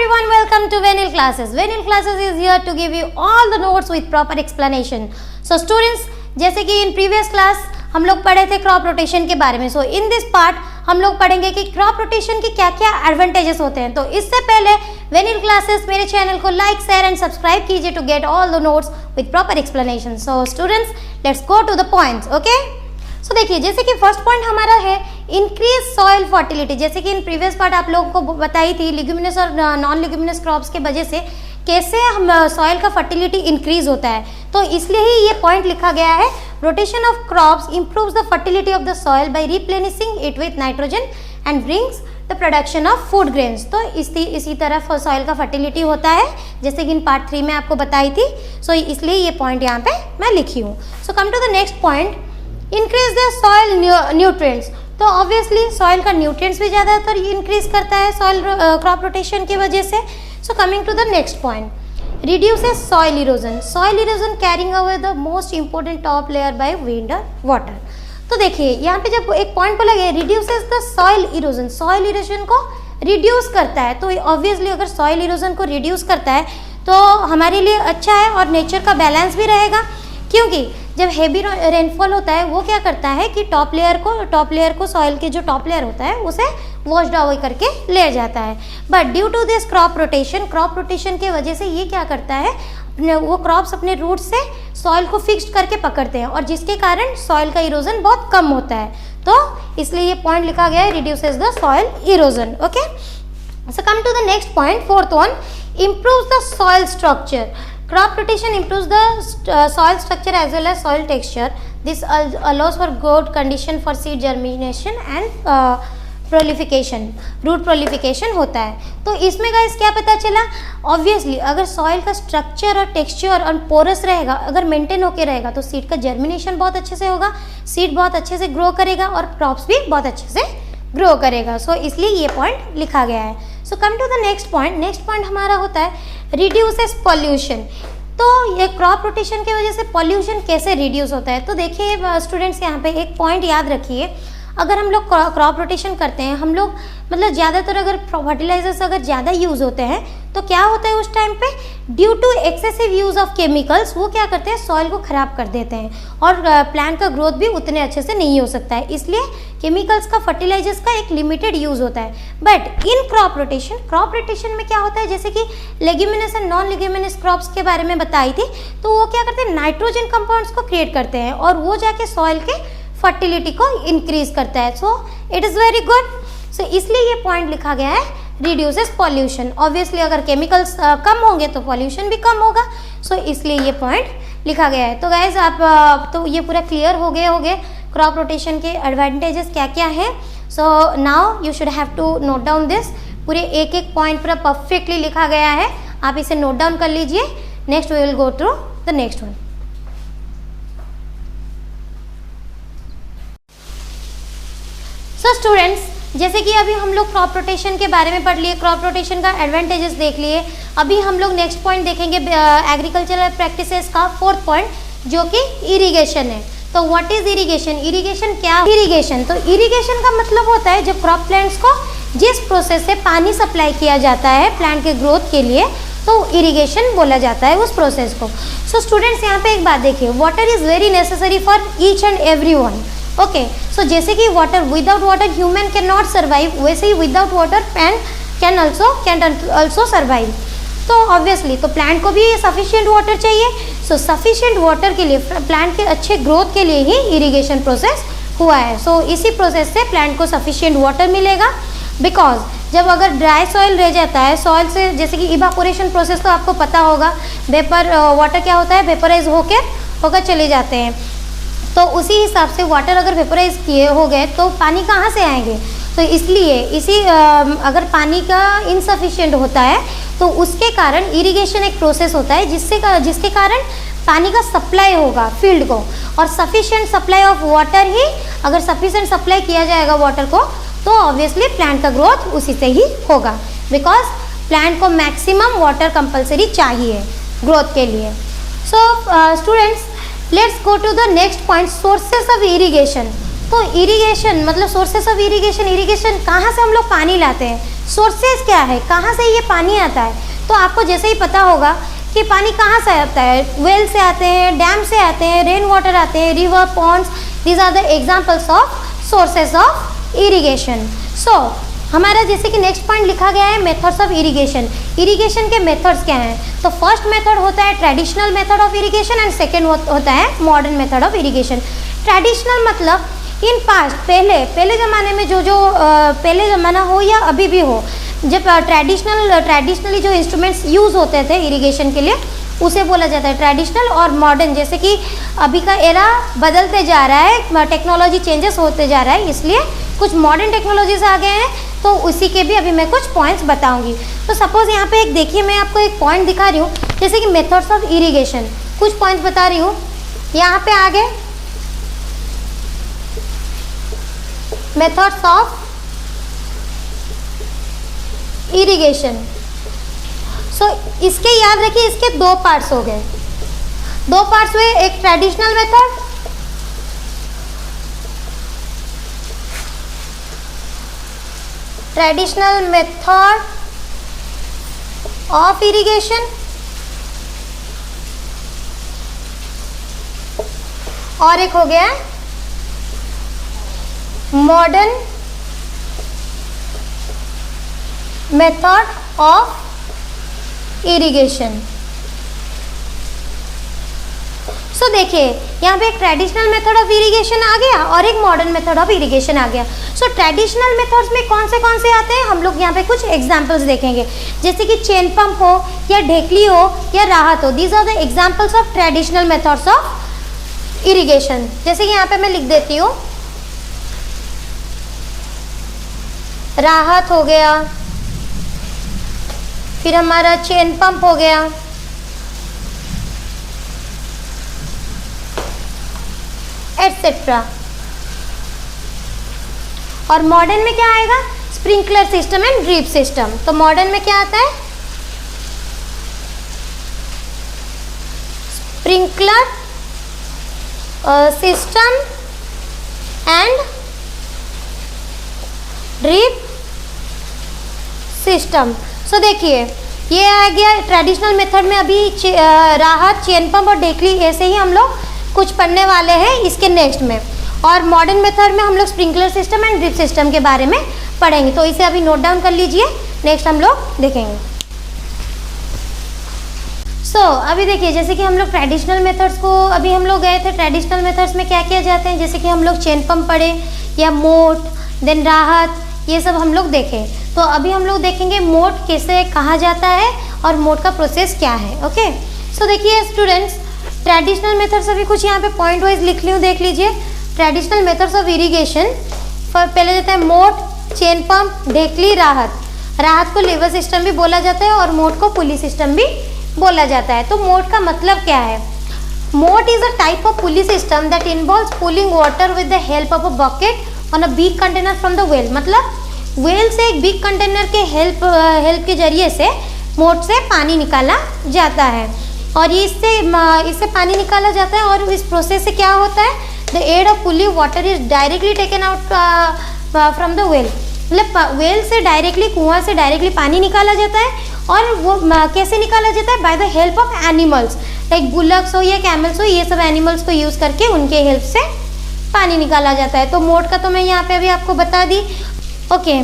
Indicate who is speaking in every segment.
Speaker 1: everyone, welcome to Venil Classes. Venil Classes is here to give you all the notes with proper explanation. So students, जैसे कि in previous class हम लोग पढ़े थे crop rotation के बारे में. So in this part हम लोग पढ़ेंगे कि क्रॉप रोटेशन की क्या क्या एडवांटेजेस होते हैं. तो इससे पहले Venil Classes मेरे चैनल को लाइक, शेयर एंड सब्सक्राइब कीजिए to get all the notes with proper explanation. So students, let's go to the points. Okay? So देखिए, जैसे कि फर्स्ट पॉइंट हमारा है इंक्रीज सॉइल फर्टिलिटी. जैसे कि इन प्रीवियस पार्ट आप लोगों को बताई थी लिग्यूमिनस और नॉन लिग्यूमिनस क्रॉप्स के वजह से कैसे हम सॉइल का फर्टिलिटी इंक्रीज होता है. तो इसलिए ही ये पॉइंट लिखा गया है, rotation of crops improves the fertility of the soil by replenishing it with nitrogen and brings the production of food grains. तो इसी तरह सॉइल का फर्टिलिटी होता है जैसे कि इन पार्ट 3 में आपको बताई थी. सो इसलिए ये पॉइंट यहाँ पे मैं लिखी हूँ. So come to the next point, increase the soil nutrients. तो ऑब्वियसली सॉइल का न्यूट्रिएंट्स भी ज़्यादातर इंक्रीज करता है सॉइल क्रॉप रोटेशन की वजह से. So coming to the next point, reduces soil erosion. Soil erosion carrying away the most important top layer by wind और वाटर. तो देखिए यहाँ पे जब एक पॉइंट बोला गया reduces the soil erosion, soil erosion को रिड्यूस करता है. तो ऑब्वियसली अगर सॉइल इरोजन को रिड्यूस करता है तो हमारे लिए अच्छा है और नेचर का बैलेंस भी रहेगा. क्योंकि जब हेवी रेनफॉल होता है वो क्या करता है कि टॉप लेयर को सॉइल के जो टॉप लेयर होता है उसे वॉश्ड अवे करके ले जाता है. But due to this crop rotation के वजह से ये क्या करता है, वो क्रॉप्स अपने रूट से सॉइल को फिक्स्ड करके पकड़ते हैं और जिसके कारण सॉइल का इरोजन बहुत कम होता है. तो इसलिए ये पॉइंट लिखा गया है reduces the soil erosion. Okay, so come to the next point, fourth one, improves the soil structure. Crop rotation improves the soil structure as well as soil texture. This allows for good condition for seed germination and proliferation. root proliferation होता है. तो इसमें guys क्या पता चला, obviously अगर soil का structure और टेक्सचर और पोरस रहेगा, अगर मेंटेन होके रहेगा तो सीड का जर्मिनेशन बहुत अच्छे से होगा, सीड बहुत अच्छे से ग्रो करेगा और क्रॉप्स भी बहुत अच्छे से ग्रो करेगा. सो इसलिए ये पॉइंट लिखा गया है. So come to the next point. Next point हमारा होता है रिड्यूसेस पॉल्यूशन. तो ये क्रॉप रोटेशन की वजह से पॉल्यूशन कैसे रिड्यूस होता है. तो देखिए स्टूडेंट्स, यहाँ पे एक पॉइंट याद रखिए, अगर हम लोग क्रॉप रोटेशन करते हैं, हम लोग मतलब ज़्यादातर अगर फर्टिलाइजर्स अगर ज़्यादा यूज़ होते हैं तो क्या होता है उस टाइम पे, due to excessive use of chemicals वो क्या करते हैं सॉइल को ख़राब कर देते हैं और प्लांट का ग्रोथ भी उतने अच्छे से नहीं हो सकता है. इसलिए केमिकल्स का फर्टिलाइजर्स का एक लिमिटेड यूज़ होता है. बट इन क्रॉप रोटेशन में क्या होता है, जैसे कि leguminous and non leguminous crops के बारे में बताई थी, तो वो क्या करते हैं नाइट्रोजन कंपाउंड्स को क्रिएट करते हैं और वो जाके सॉइल के फर्टिलिटी को इंक्रीज करता है. So it is very good. So इसलिए ये पॉइंट लिखा गया है रिड्यूसेस पॉल्यूशन. ऑब्वियसली अगर केमिकल्स कम होंगे तो पॉल्यूशन भी कम होगा. सो इसलिए ये पॉइंट लिखा गया है. तो गाइज आप तो ये पूरा क्लियर हो गए क्रॉप रोटेशन के एडवांटेजेस क्या क्या हैं. So now you should have to note down this. पूरे एक एक पॉइंट पूरा परफेक्टली लिखा गया है, आप इसे नोट डाउन कर लीजिए. Next we will go through the next one. So students, जैसे कि अभी हम लोग क्रॉप रोटेशन के बारे में पढ़ लिए, क्रॉप रोटेशन का एडवांटेजेस देख लिए. अभी हम लोग नेक्स्ट पॉइंट देखेंगे एग्रीकल्चरल प्रैक्टिसेस का फोर्थ पॉइंट, जो कि इरिगेशन है. तो व्हाट इज इरिगेशन? इरिगेशन क्या? इरिगेशन तो इरिगेशन का मतलब होता है जब क्रॉप प्लांट्स को जिस प्रोसेस से पानी सप्लाई किया जाता है प्लांट के ग्रोथ के लिए, तो इरिगेशन बोला जाता है उस प्रोसेस को. सो स्टूडेंट्स, यहाँ पे एक बात देखिए, water is very necessary for each and every one. Okay, so जैसे कि water, without water human can not survive, वैसे ही without water plant can also survive. तो ऑब्वियसली तो प्लांट को भी सफिशिएंट वाटर चाहिए. सो सफिशिएंट वाटर के लिए प्लांट के अच्छे ग्रोथ के लिए ही इरिगेशन प्रोसेस हुआ है. सो इसी प्रोसेस से प्लांट को सफिशिएंट वाटर मिलेगा. बिकॉज जब अगर ड्राई सॉइल रह जाता है, सॉइल से जैसे कि इवापोरेशन प्रोसेस तो आपको पता होगा, वेपर वाटर क्या होता है, वेपराइज होकर चले जाते हैं. तो उसी हिसाब से वाटर अगर वेपराइज किए हो गए तो पानी कहाँ से आएंगे. तो इसलिए अगर पानी का इनसफिशिएंट होता है तो उसके कारण इरिगेशन एक प्रोसेस होता है जिसके कारण पानी का सप्लाई होगा फील्ड को. और सफिशिएंट सप्लाई ऑफ वाटर ही, अगर सफिशिएंट सप्लाई किया जाएगा वाटर को तो ऑब्वियसली प्लांट का ग्रोथ उसी से ही होगा. बिकॉज प्लांट को मैक्सिमम वाटर कंपलसरी चाहिए ग्रोथ के लिए. So students, let's go to the next point, sources of irrigation. तो इरिगेशन मतलब सोर्सेस ऑफ इरिगेशन कहाँ से हम लोग पानी लाते हैं. सोर्सेज क्या है, कहाँ से ये पानी आता है, तो आपको जैसे ही पता होगा कि पानी कहाँ से आता है, वेल से आते हैं, डैम से आते हैं, रेन वाटर आते हैं, river, ponds, these are the examples of sources of irrigation. So हमारा जैसे कि नेक्स्ट पॉइंट लिखा गया है मेथड्स ऑफ इरिगेशन। इरिगेशन के मेथड्स क्या हैं, तो फर्स्ट मेथड होता है traditional method of irrigation and second होता है modern method of irrigation. Traditional मतलब इन पास्ट, पहले ज़माने में जो पहले ज़माना हो या अभी भी हो, जब ट्रेडिशनली जो इंस्ट्रूमेंट्स यूज़ होते थे इरिगेशन के लिए उसे बोला जाता है ट्रेडिशनल। और मॉडर्न जैसे कि अभी का एरा बदलते जा रहा है, टेक्नोलॉजी चेंजेस होते जा रहा है, इसलिए कुछ मॉडर्न टेक्नोलॉजीज आ गए हैं, तो उसी के भी अभी मैं कुछ पॉइंट्स बताऊंगी। तो सपोज यहाँ पे एक देखिए, मैं आपको एक पॉइंट दिखा रही हूँ, जैसे कि मेथड्स ऑफ इरिगेशन, कुछ पॉइंट्स बता रही हूँ। यहाँ पे आगे मेथड्स ऑफ इरिगेशन। सो इसके याद रखिए, इसके दो पार्ट्स हो गए, दो पार्ट्स हुए, एक traditional method, traditional method of irrigation, और एक हो गया मॉडर्न मेथड ऑफ इरिगेशन। सो देखिए यहाँ पे एक ट्रेडिशनल मेथड ऑफ इरिगेशन आ गया और एक मॉडर्न मेथड ऑफ इरिगेशन आ गया। सो ट्रेडिशनल मेथड्स में कौन से आते हैं, हम लोग यहाँ पे कुछ एग्जांपल्स देखेंगे, जैसे कि चेन पंप हो या ढेकली हो या राहत हो। These are the examples of traditional methods of irrigation. जैसे कि यहाँ पे मैं लिख देती हूँ, राहत हो गया, फिर हमारा चेन पंप हो गया, एटसेट्रा। और मॉडर्न में क्या आएगा, sprinkler system and drip system. तो मॉडर्न में क्या आता है, sprinkler system and drip system. So देखिए ये आ गया ट्रेडिशनल मेथड में, अभी राहत, चेन पंप और ढेकली ऐसे ही हम लोग कुछ पढ़ने वाले हैं इसके नेक्स्ट में। और मॉडर्न मेथड में हम लोग sprinkler system and drip system के बारे में पढ़ेंगे, तो इसे अभी नोट डाउन कर लीजिए, नेक्स्ट हम लोग देखेंगे। सो अभी देखिए जैसे कि हम लोग ट्रेडिशनल मेथड्स को, अभी हम लोग गए थे ट्रेडिशनल मेथड्स में क्या किया जाते हैं, जैसे कि हम लोग चेन पंप पढ़े या मोट, देन राहत, ये सब हम लोग देखें। तो अभी हम लोग देखेंगे मोट कैसे कहा जाता है और मोट का प्रोसेस क्या है। ओके, सो देखिए स्टूडेंट्स, ट्रेडिशनल मेथड्स अभी कुछ यहाँ पे पॉइंट वाइज लिख ली हूँ, देख लीजिए। ट्रेडिशनल मेथड्स ऑफ इरिगेशन, पहले देता है मोट, चेन पंप, ढेकली, राहत। राहत को लेवर सिस्टम भी बोला जाता है और मोट को पुली सिस्टम भी बोला जाता है। तो मोट का मतलब क्या है, मोट is a type of pulley system that involves pulling water with the help of a bucket on a big container from the well. मतलब वेल से एक बिग कंटेनर के हेल्प के जरिए से मोट से पानी निकाला जाता है। और ये इससे पानी निकाला जाता है और इस प्रोसेस से क्या होता है, the aid of pulley water is directly taken out from the well. मतलब वेल से डायरेक्टली, कुआं से डायरेक्टली पानी निकाला जाता है। और वो कैसे निकाला जाता है, by the help of animals, like bullocks हो या कैमल्स हो, ये सब एनिमल्स को यूज़ करके उनके हेल्प से पानी निकाला जाता है। तो मोट का तो मैं यहाँ पे अभी आपको बता दी। ओके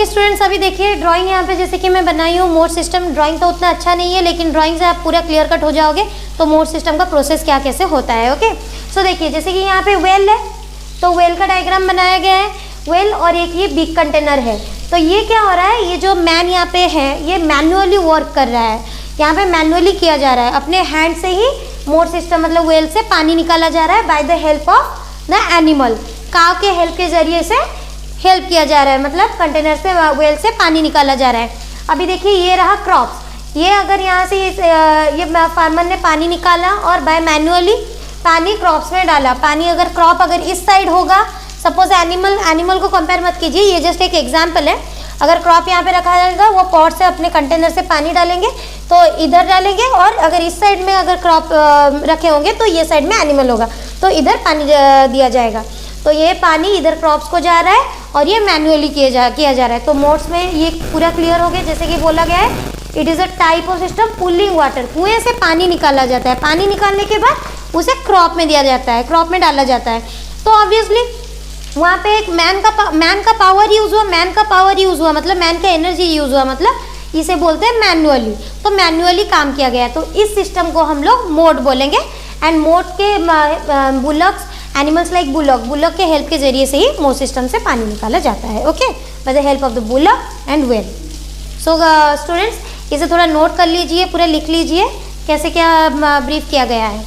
Speaker 1: स्टूडेंट्स, अभी देखिए ड्राइंग यहाँ पे जैसे कि मैं बनाई हूँ मोट सिस्टम। ड्राइंग तो उतना अच्छा नहीं है, लेकिन ड्राइंग से आप पूरा क्लियर कट हो जाओगे तो मोट सिस्टम का प्रोसेस क्या कैसे होता है। ओके, सो देखिए जैसे कि यहाँ पे वेल है, तो वेल का डायग्राम बनाया गया है, वेल और एक ये बिग कंटेनर है। तो ये क्या हो रहा है, ये जो मैन यहाँ पे है ये मैनुअली वर्क कर रहा है, यहाँ पे मैनुअली किया जा रहा है, अपने हैंड से ही मोट सिस्टम मतलब वेल से पानी निकाला जा रहा है by the help of the animal. काव के हेल्प के जरिए से हेल्प किया जा रहा है, मतलब कंटेनर से वेल से पानी निकाला जा रहा है। अभी देखिए ये रहा क्रॉप्स, ये अगर यहाँ से ये फार्मर ने पानी निकाला और बाय मैनुअली पानी क्रॉप्स में डाला। पानी अगर क्रॉप अगर इस साइड होगा, सपोज एनिमल को कंपेयर मत कीजिए, ये जस्ट एक एग्जाम्पल है। अगर क्रॉप यहाँ पे रखा जाएगा, वो पॉट से अपने कंटेनर से पानी डालेंगे तो इधर डालेंगे, और अगर इस साइड में अगर क्रॉप रखे होंगे तो ये साइड में एनिमल होगा तो इधर पानी दिया जाएगा। तो ये पानी इधर क्रॉप्स को जा रहा है और ये मैन्युअली किया जा रहा है। तो मोड्स में ये पूरा क्लियर हो गया। जैसे कि बोला गया है it is a type of system pulling water, कुएं से पानी निकाला जाता है, पानी निकालने के बाद उसे क्रॉप में दिया जाता है, क्रॉप में डाला जाता है। तो ऑब्वियसली वहाँ पे एक मैन का पावर यूज़ हुआ, मतलब मैन का एनर्जी यूज़ हुआ, मतलब इसे बोलते हैं मैन्युअली। तो मैन्युअली काम किया गया, तो इस सिस्टम को हम लोग मोड बोलेंगे। एंड मोड के बुलक्स, एनिमल्स लाइक बुलक के हेल्प के जरिए से ही मोड सिस्टम से पानी निकाला जाता है। Okay, by the help of the bullock and well. So students, इसे थोड़ा नोट कर लीजिए, पूरा लिख लीजिए कैसे क्या ब्रीफ किया गया है।